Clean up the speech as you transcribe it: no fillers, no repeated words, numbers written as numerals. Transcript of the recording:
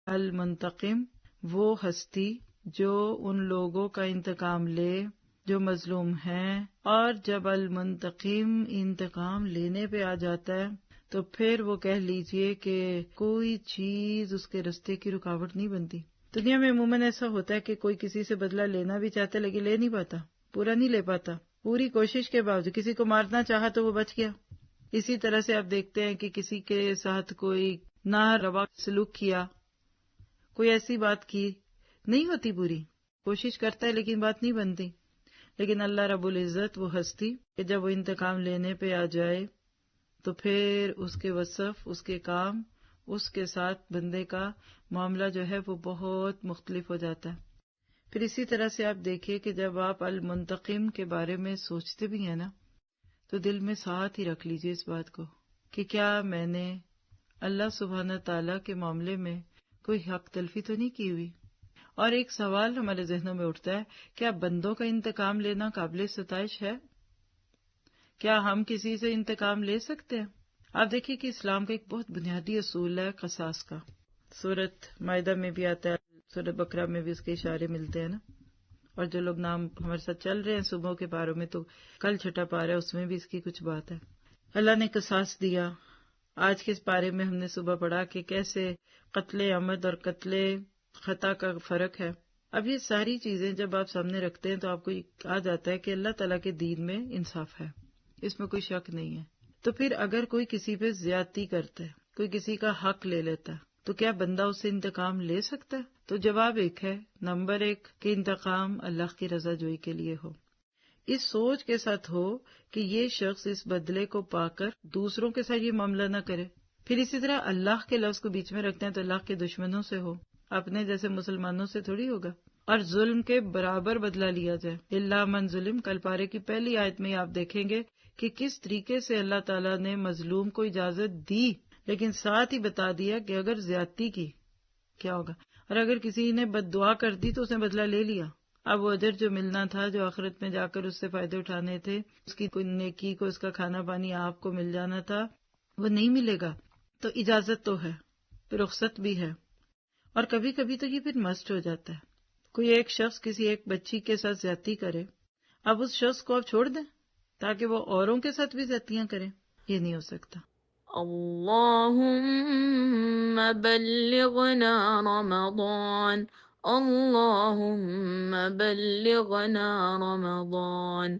المنتقم وہ ہستی جو ان لوگوں کا انتقام لے جو مظلوم ہیں، اور جب المنتقم انتقام لینے پہ آ جاتا ہے تو پھر وہ کہہ لیجئے کہ کوئی چیز اس کے رستے کی رکاوٹ نہیں بنتی۔ دنیا میں عموماً ایسا ہوتا ہے کہ کوئی کسی سے بدلہ لینا بھی چاہتا ہے لیکن لے نہیں پاتا، پورا نہیں لے پاتا، پوری کوشش کے باوجود کسی کو مارنا چاہا تو وہ بچ گیا۔ اسی طرح سے آپ دیکھتے ہیں کہ کسی کے ساتھ کوئی ناروا سلوک کیا، کوئی ایسی بات کی، نہیں ہوتی پوری، کوشش کرتا ہے لیکن بات نہیں بنتی۔ لیکن اللہ رب العزت وہ ہستی کہ جب وہ انتقام لینے پہ آ جائے تو پھر اس کے وصف، اس کے کام، اس کے ساتھ بندے کا معاملہ جو ہے وہ بہت مختلف ہو جاتا ہے۔ پھر اسی طرح سے آپ دیکھیے کہ جب آپ المنتقم کے بارے میں سوچتے بھی ہیں نا تو دل میں ساتھ ہی رکھ لیجئے اس بات کو کہ کیا میں نے اللہ سبحانہ تعالیٰ کے معاملے میں کوئی حق تلفی تو نہیں کی ہوئی۔ اور ایک سوال ہمارے ذہنوں میں اٹھتا ہے، کیا بندوں کا انتقام لینا قابل ستائش ہے؟ کیا ہم کسی سے انتقام لے سکتے ہیں؟ آپ دیکھیے کہ اسلام کا ایک بہت بنیادی اصول ہے قصاص کا، سورۃ مائدہ میں بھی آتا ہے، سورۃ بقرہ میں بھی اس کے اشارے ملتے ہیں نا، اور جو لوگ نام ہمارے ساتھ چل رہے ہیں صبح کے پاروں میں تو کل چھٹا پارا ہے اس میں بھی اس کی کچھ بات ہے۔ اللہ نے قصاص دیا۔ آج کے اس پارے میں ہم نے صبح پڑھا کہ کیسے قتل عمد اور قتل خطا کا فرق ہے۔ اب یہ ساری چیزیں جب آپ سامنے رکھتے ہیں تو آپ کو آ جاتا ہے کہ اللہ تعالیٰ کے دین میں انصاف ہے، اس میں کوئی شک نہیں ہے۔ تو پھر اگر کوئی کسی پہ زیادتی کرتا ہے، کوئی کسی کا حق لے لیتا ہے تو کیا بندہ اس سے انتقام لے سکتا ہے؟ تو جواب ایک ہے، نمبر ایک کہ انتقام اللہ کی رضا جوئی کے لیے ہو، اس سوچ کے ساتھ ہو کہ یہ شخص اس بدلے کو پا کر دوسروں کے ساتھ یہ معاملہ نہ کرے۔ پھر اسی طرح اللہ کے لفظ کو بیچ میں رکھتے ہیں تو اللہ کے دشمنوں سے ہو، اپنے جیسے مسلمانوں سے تھوڑی ہوگا، اور ظلم کے برابر بدلہ لیا جائے۔ اللہ من ظلم، کل پارے کی پہلی آیت میں آپ دیکھیں گے کہ کس طریقے سے اللہ تعالیٰ نے مظلوم کو اجازت دی، لیکن ساتھ ہی بتا دیا کہ اگر زیادتی کی کیا ہوگا، اور اگر کسی نے بد دعا کر دی تو اس نے بدلہ لے لیا۔ اب وہ اجر جو ملنا تھا، جو آخرت میں جا کر اس سے فائدے اٹھانے تھے، اس کی کوئی نیکی کو، اس کا کھانا پانی آپ کو مل جانا تھا، وہ نہیں ملے گا۔ تو اجازت تو ہے، رخصت بھی ہے، اور کبھی کبھی تو یہ پھر مسٹ ہو جاتا ہے۔ کوئی ایک شخص کسی ایک بچی کے ساتھ زیادتی کرے، اب اس شخص کو آپ چھوڑ دیں تاکہ وہ اوروں کے ساتھ بھی زیادتیاں کریں، یہ نہیں ہو سکتا۔ اللهم بلغنا رمضان، اللهم بلغنا رمضان۔